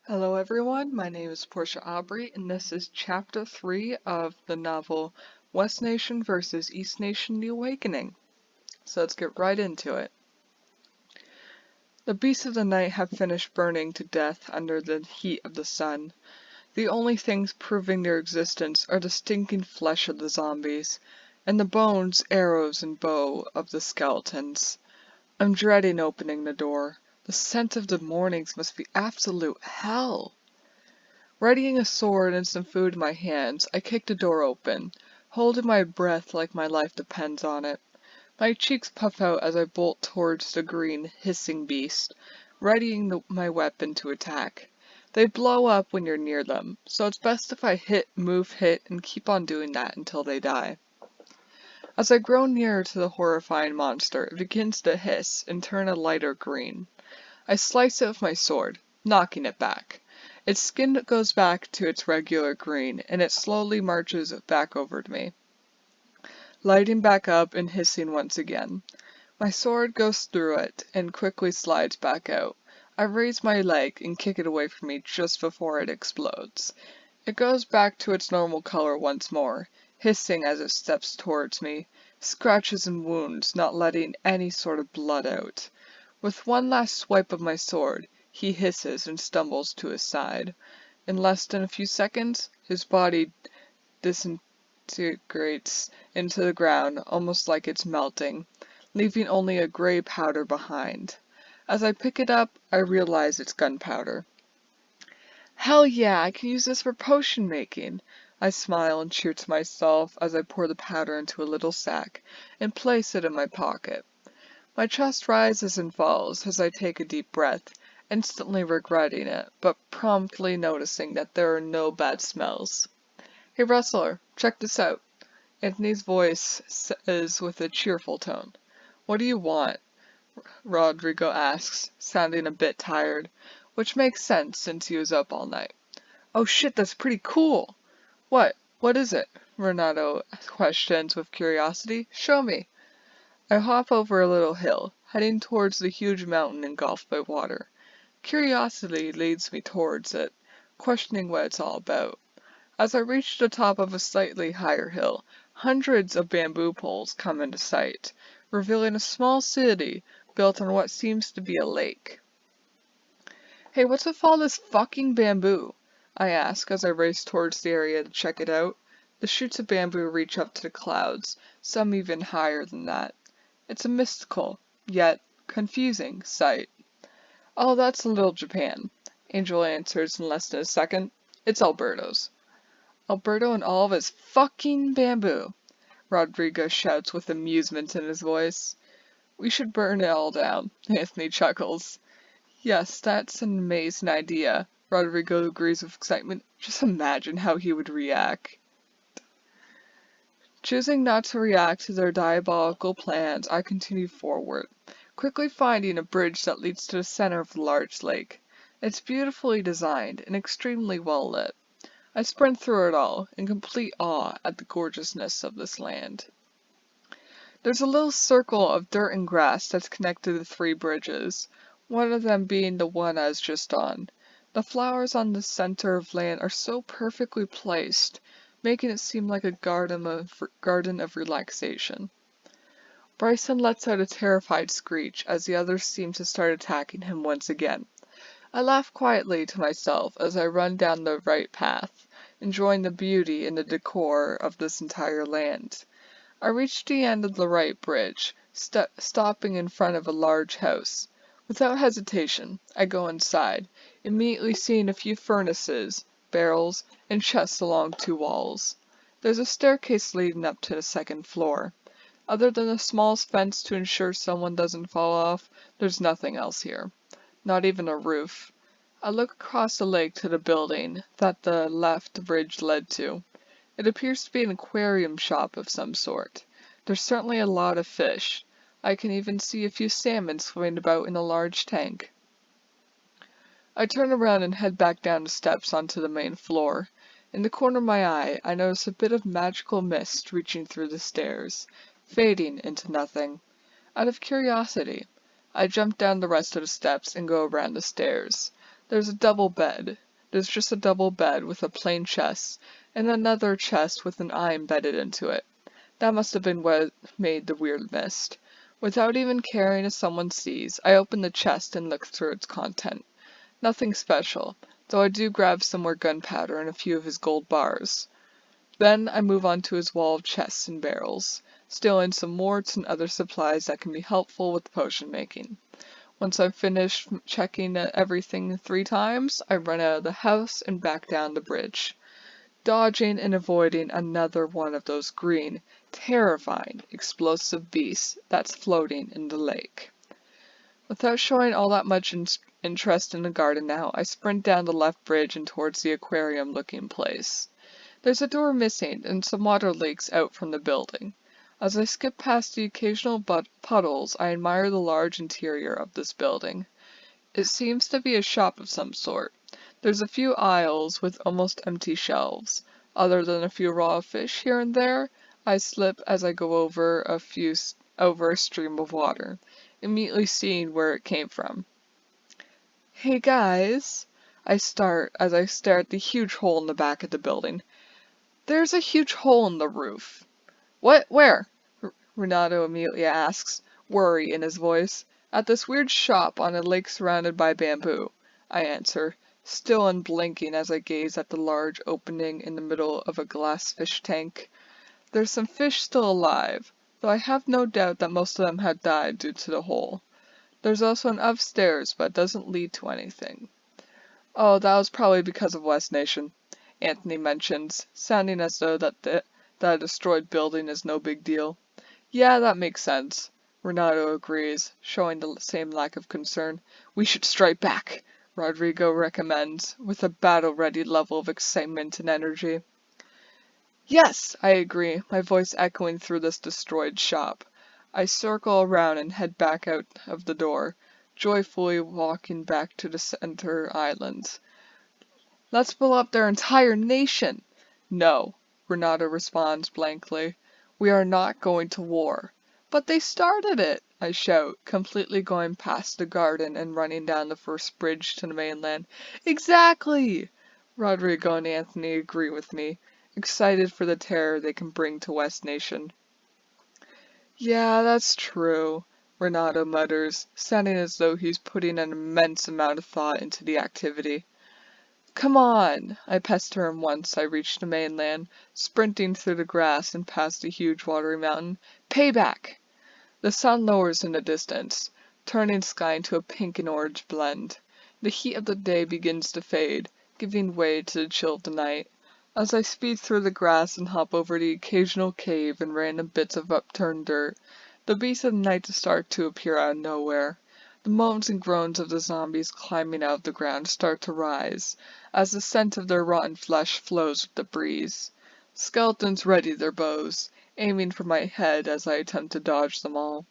Hello everyone, my name is Porscha Aubrey and this is Chapter 3 of the novel West Nation vs. East Nation: The Awakening. So let's get right into it. The beasts of the night have finished burning to death under the heat of the sun. The only things proving their existence are the stinking flesh of the zombies, and the bones, arrows, and bow of the skeletons. I'm dreading opening the door. The scent of the mornings must be absolute hell. Readying a sword and some food in my hands, I kick the door open, holding my breath like my life depends on it. My cheeks puff out as I bolt towards the green, hissing beast, readying my weapon to attack. They blow up when you're near them, so it's best if I hit, and keep on doing that until they die. As I grow nearer to the horrifying monster, it begins to hiss and turn a lighter green. I slice it with my sword, knocking it back. Its skin goes back to its regular green, and it slowly marches back over to me, lighting back up and hissing once again. My sword goes through it and quickly slides back out. I raise my leg and kick it away from me just before it explodes. It goes back to its normal color once more, hissing as it steps towards me, scratches and wounds, not letting any sort of blood out. With one last swipe of my sword, he hisses and stumbles to his side. In less than a few seconds, his body disintegrates into the ground almost like it's melting, leaving only a gray powder behind. As I pick it up, I realize it's gunpowder. Hell yeah, I can use this for potion making! I smile and cheer to myself as I pour the powder into a little sack and place it in my pocket. My chest rises and falls as I take a deep breath, instantly regretting it, but promptly noticing that there are no bad smells. Hey Rustler, check this out. Anthony's voice says with a cheerful tone. What do you want? Rodrigo asks, sounding a bit tired, which makes sense since he was up all night. Oh shit, that's pretty cool! What is it? Renato questions with curiosity. Show me. I hop over a little hill, heading towards the huge mountain engulfed by water. Curiosity leads me towards it, questioning what it's all about. As I reach the top of a slightly higher hill, hundreds of bamboo poles come into sight, revealing a small city built on what seems to be a lake. Hey, what's with all this fucking bamboo? I ask as I race towards the area to check it out. The shoots of bamboo reach up to the clouds, some even higher than that. It's a mystical, yet confusing, sight. Oh, that's Little Japan, Angel answers in less than a second. It's Alberto's. Alberto and all of his fucking bamboo, Rodrigo shouts with amusement in his voice. We should burn it all down, Anthony chuckles. Yes, that's an amazing idea, Rodrigo agrees with excitement. Just imagine how he would react. Choosing not to react to their diabolical plans, I continue forward, quickly finding a bridge that leads to the center of the large lake. It's beautifully designed and extremely well lit. I sprint through it all, in complete awe at the gorgeousness of this land. There's a little circle of dirt and grass that's connected to 3 bridges, one of them being the one I was just on. The flowers on the center of land are so perfectly placed, making it seem like a garden of relaxation. Bryson lets out a terrified screech as the others seem to start attacking him once again. I laugh quietly to myself as I run down the right path, enjoying the beauty and the decor of this entire land. I reach the end of the right bridge, stopping in front of a large house. Without hesitation, I go inside, immediately seeing a few furnaces, barrels, and chests along 2 walls. There's a staircase leading up to the 2nd floor. Other than a small fence to ensure someone doesn't fall off, there's nothing else here. Not even a roof. I look across the lake to the building that the left bridge led to. It appears to be an aquarium shop of some sort. There's certainly a lot of fish. I can even see a few salmon swimming about in a large tank. I turn around and head back down the steps onto the main floor. In the corner of my eye, I notice a bit of magical mist reaching through the stairs, fading into nothing. Out of curiosity, I jump down the rest of the steps and go around the stairs. There's a double bed. There's just a double bed with a plain chest, and another chest with an eye embedded into it. That must have been what made the weird mist. Without even caring if someone sees, I open the chest and look through its content. Nothing special, though I do grab some more gunpowder and a few of his gold bars. Then I move on to his wall of chests and barrels, stealing some warts and other supplies that can be helpful with potion making. Once I've finished checking everything 3 times, I run out of the house and back down the bridge, dodging and avoiding another one of those green, terrifying, explosive beasts that's floating in the lake. Without showing all that much interest in the garden now, I sprint down the left bridge and towards the aquarium-looking place. There's a door missing and some water leaks out from the building. As I skip past the occasional puddles, I admire the large interior of this building. It seems to be a shop of some sort. There's a few aisles with almost empty shelves. Other than a few raw fish here and there, I slip as I go over a stream of water, immediately seeing where it came from. Hey guys, I start as I stare at the huge hole in the back of the building. There's a huge hole in the roof. What? Where? Renato immediately asks, worry in his voice. At this weird shop on a lake surrounded by bamboo, I answer, still unblinking as I gaze at the large opening in the middle of a glass fish tank. There's some fish still alive, though I have no doubt that most of them had died due to the hole. There's also an upstairs, but it doesn't lead to anything. Oh, that was probably because of West Nation, Anthony mentions, sounding as though that a destroyed building is no big deal. Yeah, that makes sense. Renato agrees, showing the same lack of concern. We should strike back, Rodrigo recommends, with a battle-ready level of excitement and energy. Yes, I agree, my voice echoing through this destroyed shop. I circle around and head back out of the door, joyfully walking back to the center island. Let's blow up their entire nation! No, Renato responds blankly. We are not going to war. But they started it, I shout, completely going past the garden and running down the first bridge to the mainland. Exactly! Rodrigo and Anthony agree with me, excited for the terror they can bring to West Nation. Yeah, that's true, Renato mutters, sounding as though he's putting an immense amount of thought into the activity. Come on! I pester him once I reach the mainland, sprinting through the grass and past a huge watery mountain. Payback! The sun lowers in the distance, turning sky into a pink and orange blend. The heat of the day begins to fade, giving way to the chill of the night. As I speed through the grass and hop over the occasional cave and random bits of upturned dirt, the beasts of the night start to appear out of nowhere. The moans and groans of the zombies climbing out of the ground start to rise, as the scent of their rotten flesh flows with the breeze. Skeletons ready their bows, aiming for my head as I attempt to dodge them all.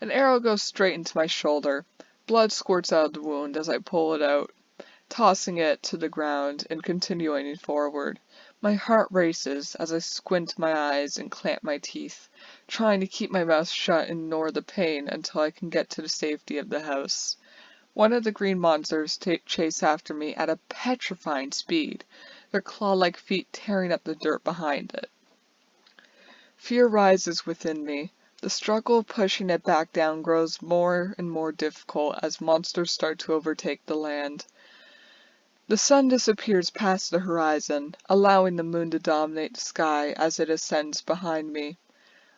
An arrow goes straight into my shoulder. Blood squirts out of the wound as I pull it out, tossing it to the ground and continuing forward. My heart races as I squint my eyes and clamp my teeth, trying to keep my mouth shut and ignore the pain until I can get to the safety of the house. One of the green monsters chase after me at a petrifying speed, their claw-like feet tearing up the dirt behind it. Fear rises within me. The struggle of pushing it back down grows more and more difficult as monsters start to overtake the land. The sun disappears past the horizon, allowing the moon to dominate the sky as it ascends behind me.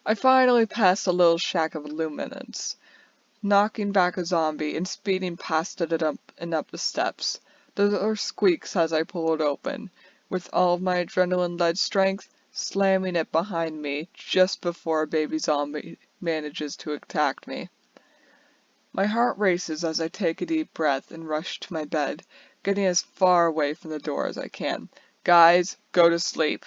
I finally pass a little shack of illuminance, knocking back a zombie and speeding past it and up the steps. The door squeaks as I pull it open, with all of my adrenaline-led strength, slamming it behind me just before a baby zombie manages to attack me. My heart races as I take a deep breath and rush to my bed, getting as far away from the door as I can. Guys, go to sleep,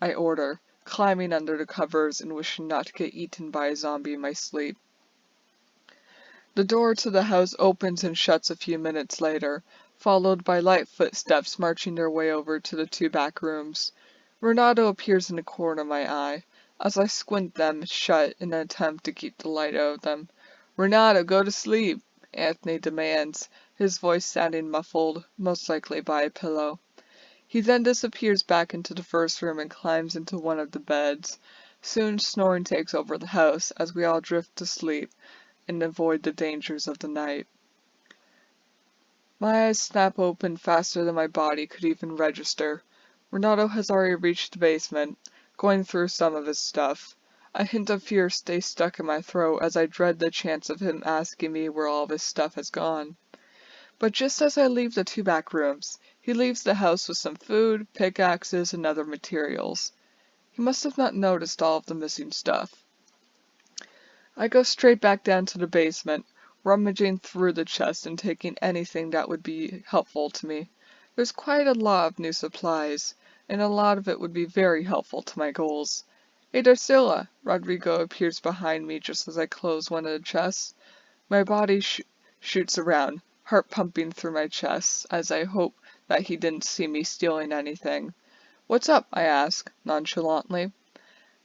I order, climbing under the covers and wishing not to get eaten by a zombie in my sleep. The door to the house opens and shuts a few minutes later, followed by light footsteps marching their way over to the 2 back rooms. Renato appears in the corner of my eye, as I squint them shut in an attempt to keep the light out of them. Renato, go to sleep, Anthony demands, his voice sounding muffled, most likely by a pillow. He then disappears back into the first room and climbs into one of the beds. Soon snoring takes over the house as we all drift to sleep and avoid the dangers of the night. My eyes snap open faster than my body could even register. Renato has already reached the basement, going through some of his stuff. A hint of fear stays stuck in my throat as I dread the chance of him asking me where all of his stuff has gone. But just as I leave the two back rooms, he leaves the house with some food, pickaxes, and other materials. He must have not noticed all of the missing stuff. I go straight back down to the basement, rummaging through the chest and taking anything that would be helpful to me. There's quite a lot of new supplies, and a lot of it would be very helpful to my goals. Hey Darcilla! Rodrigo appears behind me just as I close one of the chests. My body shoots around, heart pumping through my chest, as I hope that he didn't see me stealing anything. What's up? I ask, nonchalantly.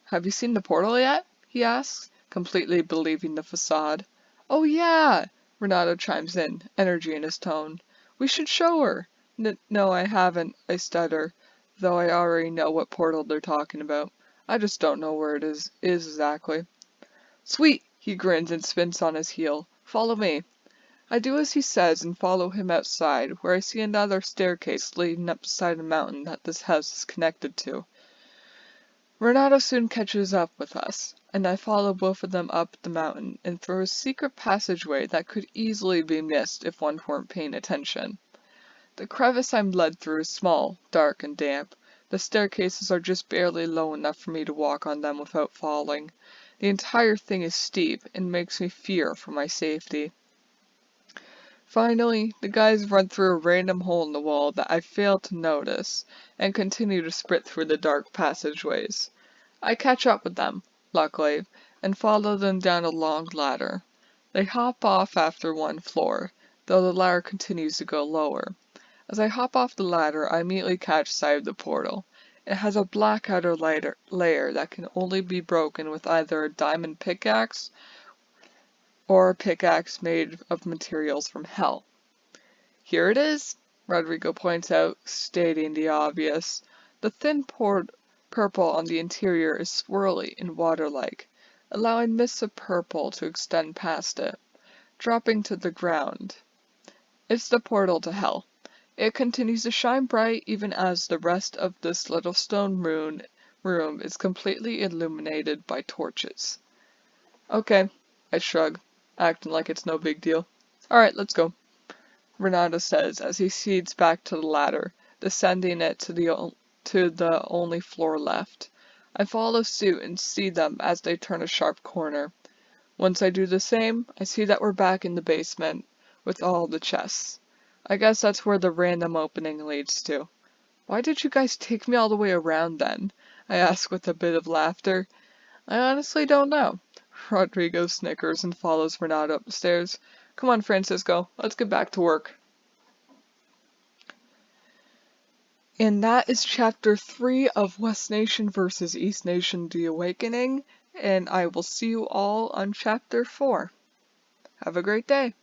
Have you seen the portal yet? He asks, completely believing the facade. Oh yeah! Renato chimes in, energy in his tone. We should show her. No, I haven't, I stutter, though I already know what portal they're talking about. I just don't know where it is exactly. Sweet! He grins and spins on his heel. Follow me. I do as he says and follow him outside, where I see another staircase leading up beside the mountain that this house is connected to. Renato soon catches up with us, and I follow both of them up the mountain and through a secret passageway that could easily be missed if one weren't paying attention. The crevice I'm led through is small, dark, and damp. The staircases are just barely low enough for me to walk on them without falling. The entire thing is steep and makes me fear for my safety. Finally, the guys run through a random hole in the wall that I fail to notice, and continue to sprint through the dark passageways. I catch up with them, luckily, and follow them down a long ladder. They hop off after one floor, though the ladder continues to go lower. As I hop off the ladder, I immediately catch sight of the portal. It has a black outer layer that can only be broken with either a diamond pickaxe or a pickaxe made of materials from hell. Here it is, Rodrigo points out, stating the obvious. The thin purple on the interior is swirly and water-like, allowing mists of purple to extend past it, dropping to the ground. It's the portal to hell. It continues to shine bright even as the rest of this little stone room is completely illuminated by torches. Okay, I shrug, acting like it's no big deal. Alright, let's go, Renato says as he cedes back to the ladder, descending it to the only floor left. I follow suit and see them as they turn a sharp corner. Once I do the same, I see that we're back in the basement with all the chests. I guess that's where the random opening leads to. Why did you guys take me all the way around then? I ask with a bit of laughter. I honestly don't know. Rodrigo snickers and follows Renato up the stairs. Come on, Francisco, let's get back to work. And that is Chapter 3 of West Nation vs. East Nation The Awakening, and I will see you all on Chapter 4. Have a great day.